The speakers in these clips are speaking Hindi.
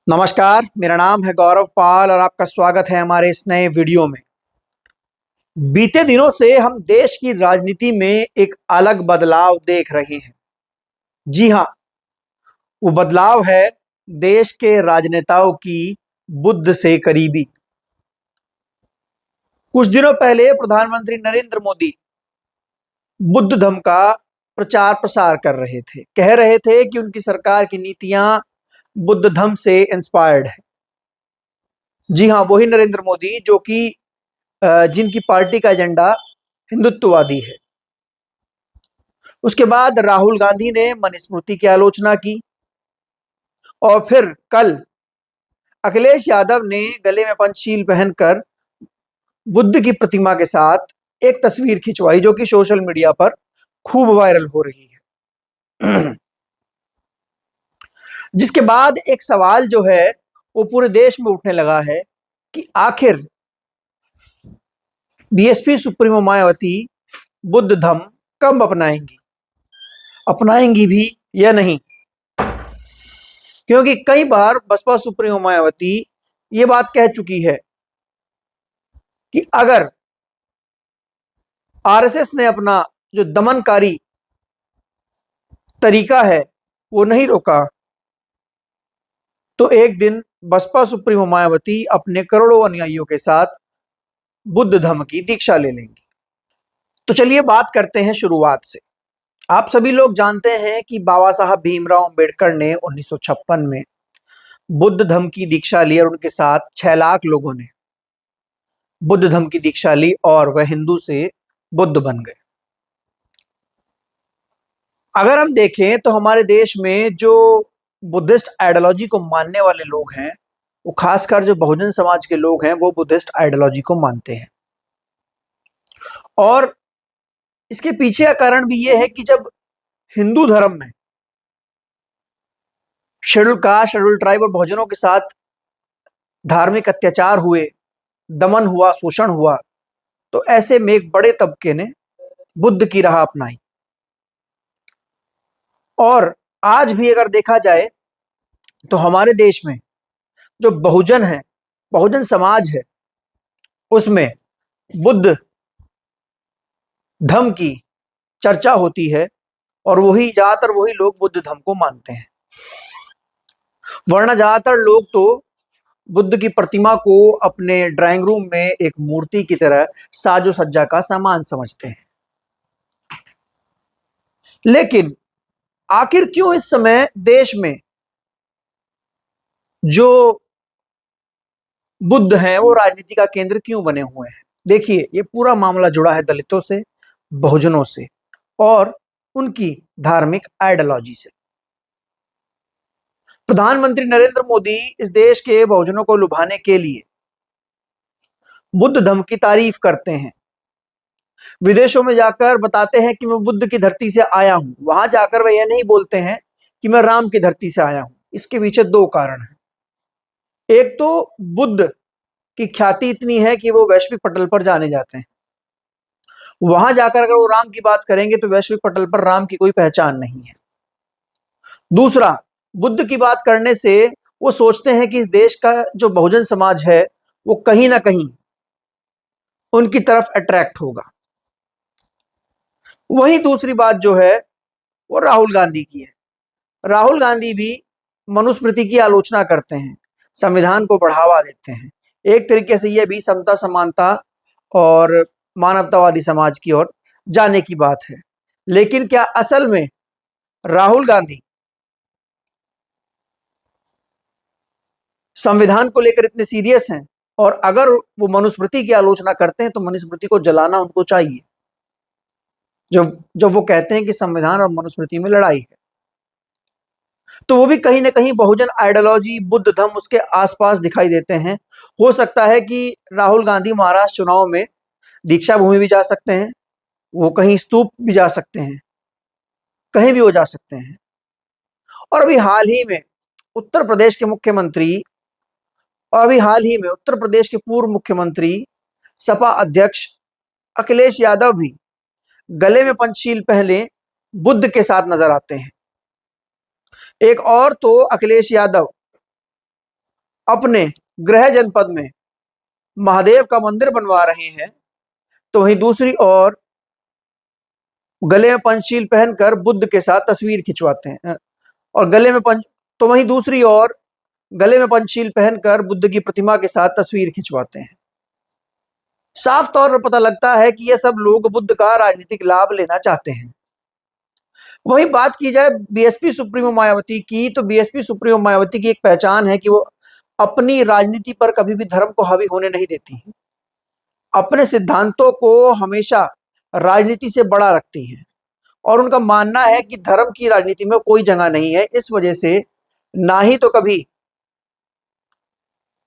नमस्कार, मेरा नाम है गौरव पाल और आपका स्वागत है हमारे इस नए वीडियो में। बीते दिनों से हम देश की राजनीति में एक अलग बदलाव देख रहे हैं। जी हाँ, वो बदलाव है देश के राजनेताओं की बुद्ध से करीबी। कुछ दिनों पहले प्रधानमंत्री नरेंद्र मोदी बुद्ध धम्म का प्रचार प्रसार कर रहे थे। कह रहे थे कि उनकी सरकार की नीतियां बुद्ध धम्म से इंस्पायर्ड है। जी हाँ, वही नरेंद्र मोदी जो कि जिनकी पार्टी का एजेंडा हिंदुत्ववादी है। उसके बाद राहुल गांधी ने मनुस्मृति की आलोचना की और फिर कल अखिलेश यादव ने गले में पंचशील पहनकर बुद्ध की प्रतिमा के साथ एक तस्वीर खिंचवाई जो कि सोशल मीडिया पर खूब वायरल हो रही है। जिसके बाद एक सवाल जो है वो पूरे देश में उठने लगा है कि आखिर बीएसपी सुप्रीमो मायावती बुद्ध धम्म कब अपनाएंगी भी या नहीं। क्योंकि कई बार बसपा सुप्रीमो मायावती ये बात कह चुकी है कि अगर आरएसएस ने अपना जो दमनकारी तरीका है वो नहीं रोका तो एक दिन बसपा सुप्रीमो मायावती अपने करोड़ों अनुयायियों के साथ बुद्ध धम्म की दीक्षा ले लेंगी। तो चलिए बात करते हैं शुरुआत से। आप सभी लोग जानते हैं कि बाबा साहब भीमराव अंबेडकर ने 1956 में बुद्ध धम्म की दीक्षा ली और उनके साथ 6 लाख लोगों ने बुद्ध धम्म की दीक्षा ली और वह हिंदू से बुद्ध बन गए। अगर हम देखें तो हमारे देश में जो बुद्धिस्ट आइडियोलॉजी को मानने वाले लोग हैं वो खासकर जो बहुजन समाज के लोग हैं वो बुद्धिस्ट आइडियोलॉजी को मानते हैं। और इसके पीछे का कारण भी ये है कि जब हिंदू धर्म में शेड्यूल कास्ट, शेड्यूल ट्राइब और बहुजनों के साथ धार्मिक अत्याचार हुए, दमन हुआ, शोषण हुआ, तो ऐसे में एक बड़े तबके ने बुद्ध की राह अपनाई। और आज भी अगर देखा जाए तो हमारे देश में जो बहुजन है, बहुजन समाज है, उसमें बुद्ध धम्म की चर्चा होती है और ज्यादातर वही लोग बुद्ध धम्म को मानते हैं। वरना ज्यादातर लोग तो बुद्ध की प्रतिमा को अपने ड्राइंग रूम में एक मूर्ति की तरह साजो सज्जा का सामान समझते हैं। लेकिन आखिर क्यों इस समय देश में जो बुद्ध हैं वो राजनीति का केंद्र क्यों बने हुए हैं? देखिए, ये पूरा मामला जुड़ा है दलितों से, बहुजनों से और उनकी धार्मिक आइडियोलॉजी से। प्रधानमंत्री नरेंद्र मोदी इस देश के बहुजनों को लुभाने के लिए बुद्ध धम्म की तारीफ करते हैं। विदेशों में जाकर बताते हैं कि मैं बुद्ध की धरती से आया हूं। वहां जाकर वह यह नहीं बोलते हैं कि मैं राम की धरती से आया हूं। इसके पीछे 2 कारण हैं। एक तो बुद्ध की ख्याति इतनी है कि वो वैश्विक पटल पर जाने जाते हैं। वहां जाकर अगर वो राम की बात करेंगे तो वैश्विक पटल पर राम की कोई पहचान नहीं है। दूसरा, बुद्ध की बात करने से वो सोचते हैं कि इस देश का जो बहुजन समाज है वो कहीं ना कहीं उनकी तरफ अट्रैक्ट होगा। वही दूसरी बात जो है वो राहुल गांधी की है। राहुल गांधी भी मनुस्मृति की आलोचना करते हैं, संविधान को बढ़ावा देते हैं। एक तरीके से यह भी समता, समानता और मानवतावादी समाज की ओर जाने की बात है। लेकिन क्या असल में राहुल गांधी संविधान को लेकर इतने सीरियस हैं? और अगर वो मनुस्मृति की आलोचना करते हैं तो मनुस्मृति को जलाना उनको चाहिए, जब वो कहते हैं कि संविधान और मनुस्मृति में लड़ाई है। तो वो भी कहीं ना कहीं बहुजन आइडियोलॉजी, बुद्ध धम्म उसके आसपास दिखाई देते हैं। हो सकता है कि राहुल गांधी महाराष्ट्र चुनाव में दीक्षा भूमि भी जा सकते हैं, वो कहीं स्तूप भी जा सकते हैं, कहीं भी वो जा सकते हैं। और अभी हाल ही में उत्तर प्रदेश के मुख्यमंत्री और अभी हाल ही में उत्तर प्रदेश के पूर्व मुख्यमंत्री, सपा अध्यक्ष अखिलेश यादव भी गले में पंचशील पहने बुद्ध के साथ नजर आते हैं। एक और तो अखिलेश यादव अपने गृह जनपद में महादेव का मंदिर बनवा रहे हैं, तो वहीं दूसरी ओर गले में पंचशील पहनकर बुद्ध के साथ तस्वीर खिंचवाते हैं। और गले में पंच तो वहीं दूसरी ओर गले में पंचशील पहनकर बुद्ध की प्रतिमा के साथ तस्वीर खिंचवाते हैं। साफ तौर पर पता लगता है कि ये सब लोग बुद्ध का राजनीतिक लाभ लेना चाहते हैं। वही बात की जाए बीएसपी सुप्रीमो मायावती की, तो बीएसपी सुप्रीमो मायावती की एक पहचान है कि वो अपनी राजनीति पर कभी भी धर्म को हावी होने नहीं देती हैं। अपने सिद्धांतों को हमेशा राजनीति से बड़ा रखती हैं और उनका मानना है कि धर्म की राजनीति में कोई जगह नहीं है। इस वजह से ना ही तो कभी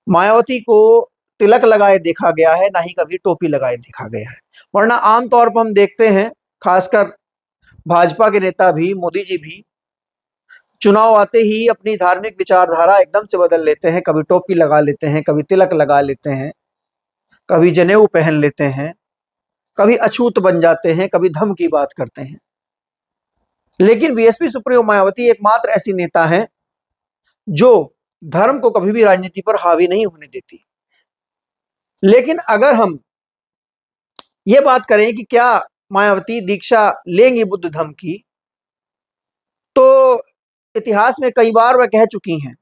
मायावती को तिलक लगाए देखा गया है, ना ही कभी टोपी लगाए देखा गया है। वरना आमतौर पर हम देखते हैं, खासकर भाजपा के नेता भी, मोदी जी भी चुनाव आते ही अपनी धार्मिक विचारधारा एकदम से बदल लेते हैं। कभी टोपी लगा लेते हैं, कभी तिलक लगा लेते हैं, कभी जनेऊ पहन लेते हैं, कभी अछूत बन जाते हैं, कभी धर्म की बात करते हैं। लेकिन बीएसपी सुप्रीमो मायावती एकमात्र ऐसी नेता है जो धर्म को कभी भी राजनीति पर हावी नहीं होने देती। लेकिन अगर हम ये बात करें कि क्या मायावती दीक्षा लेंगी बुद्ध धर्म की, तो इतिहास में कई बार वह कह चुकी हैं,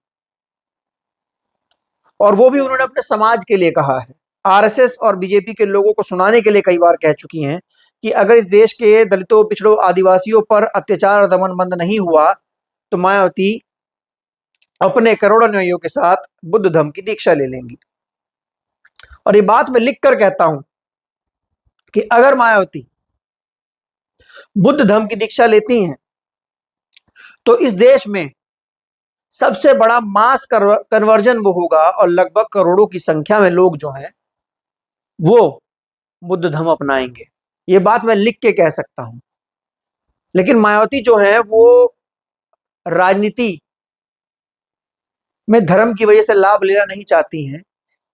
और वो भी उन्होंने अपने समाज के लिए कहा है। आरएसएस और बीजेपी के लोगों को सुनाने के लिए कई बार कह चुकी हैं कि अगर इस देश के दलितों, पिछड़ों, आदिवासियों पर अत्याचार और दमन बंद नहीं हुआ तो मायावती अपने करोड़ों अनुयायियों के साथ बुद्ध धर्म की दीक्षा ले लेंगी। और ये बात मैं लिख कर कहता हूं कि अगर मायावती बुद्ध धर्म की दीक्षा लेती हैं तो इस देश में सबसे बड़ा मास कन्वर्जन वो होगा और लगभग करोड़ों की संख्या में लोग जो हैं वो बुद्ध धर्म अपनाएंगे। ये बात मैं लिख के कह सकता हूं। लेकिन मायावती जो है वो राजनीति में धर्म की वजह से लाभ लेना नहीं चाहती हैं।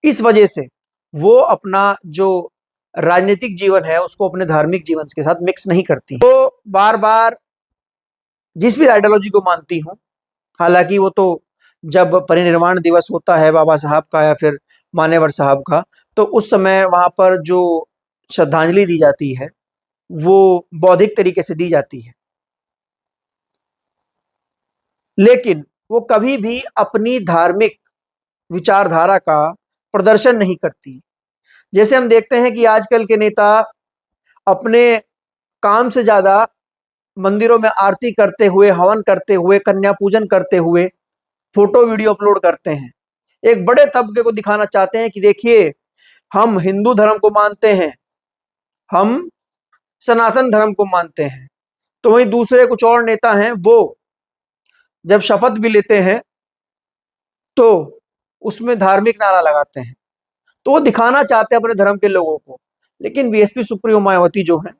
इस वजह से वो अपना जो राजनीतिक जीवन है उसको अपने धार्मिक जीवन के साथ मिक्स नहीं करती। तो बार बार जिस भी आइडियोलॉजी को मानती हूँ, हालांकि वो तो जब परिनिर्वाण दिवस होता है बाबा साहब का या फिर मान्यवर साहब का, तो उस समय वहां पर जो श्रद्धांजलि दी जाती है वो बौद्धिक तरीके से दी जाती है, लेकिन वो कभी भी अपनी धार्मिक विचारधारा का प्रदर्शन नहीं करती। जैसे हम देखते हैं कि आजकल के नेता अपने काम से ज्यादा मंदिरों में आरती करते हुए, हवन करते हुए, कन्या पूजन करते हुए फोटो वीडियो अपलोड करते हैं। एक बड़े तबके को दिखाना चाहते हैं कि देखिए हम हिंदू धर्म को मानते हैं, हम सनातन धर्म को मानते हैं। तो वहीं दूसरे कुछ और नेता हैं, वो जब शपथ भी लेते हैं तो उसमें धार्मिक नारा लगाते हैं, तो वो दिखाना चाहते हैं अपने धर्म के लोगों को। लेकिन बीएसपी सुप्रीमो मायावती जो है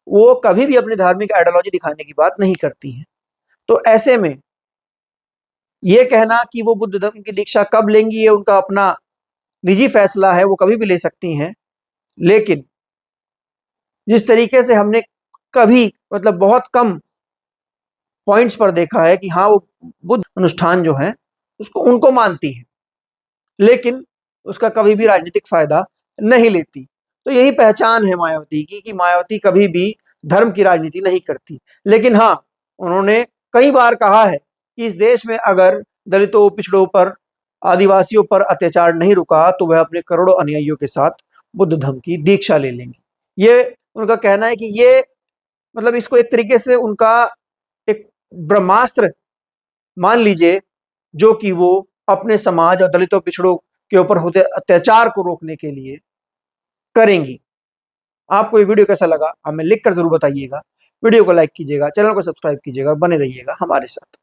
वो कभी भी अपनी धार्मिक आइडियोलॉजी दिखाने की बात नहीं करती हैं। तो ऐसे में ये कहना कि वो बुद्ध धर्म की दीक्षा कब लेंगी ये उनका अपना निजी फैसला है, वो कभी भी ले सकती हैं। लेकिन जिस तरीके से हमने कभी मतलब बहुत कम पॉइंट्स पर देखा है कि हाँ वो बुद्ध अनुष्ठान जो है उसको उनको मानती है, लेकिन उसका कभी भी राजनीतिक फायदा नहीं लेती। तो यही पहचान है मायावती की कि मायावती कभी भी धर्म की राजनीति नहीं करती। लेकिन हाँ, उन्होंने कई बार कहा है कि इस देश में अगर दलितों, पिछड़ों पर, आदिवासियों पर अत्याचार नहीं रुका तो वह अपने करोड़ों अनुयायियों के साथ बुद्ध धर्म की दीक्षा ले लेंगी। ये उनका कहना है कि ये मतलब इसको एक तरीके से उनका एक ब्रह्मास्त्र मान लीजिए, जो कि वो अपने समाज और दलितों, पिछड़ों के ऊपर होते अत्याचार को रोकने के लिए करेंगी। आपको ये वीडियो कैसा लगा हमें लिखकर जरूर बताइएगा। वीडियो को लाइक कीजिएगा, चैनल को सब्सक्राइब कीजिएगा और बने रहिएगा हमारे साथ।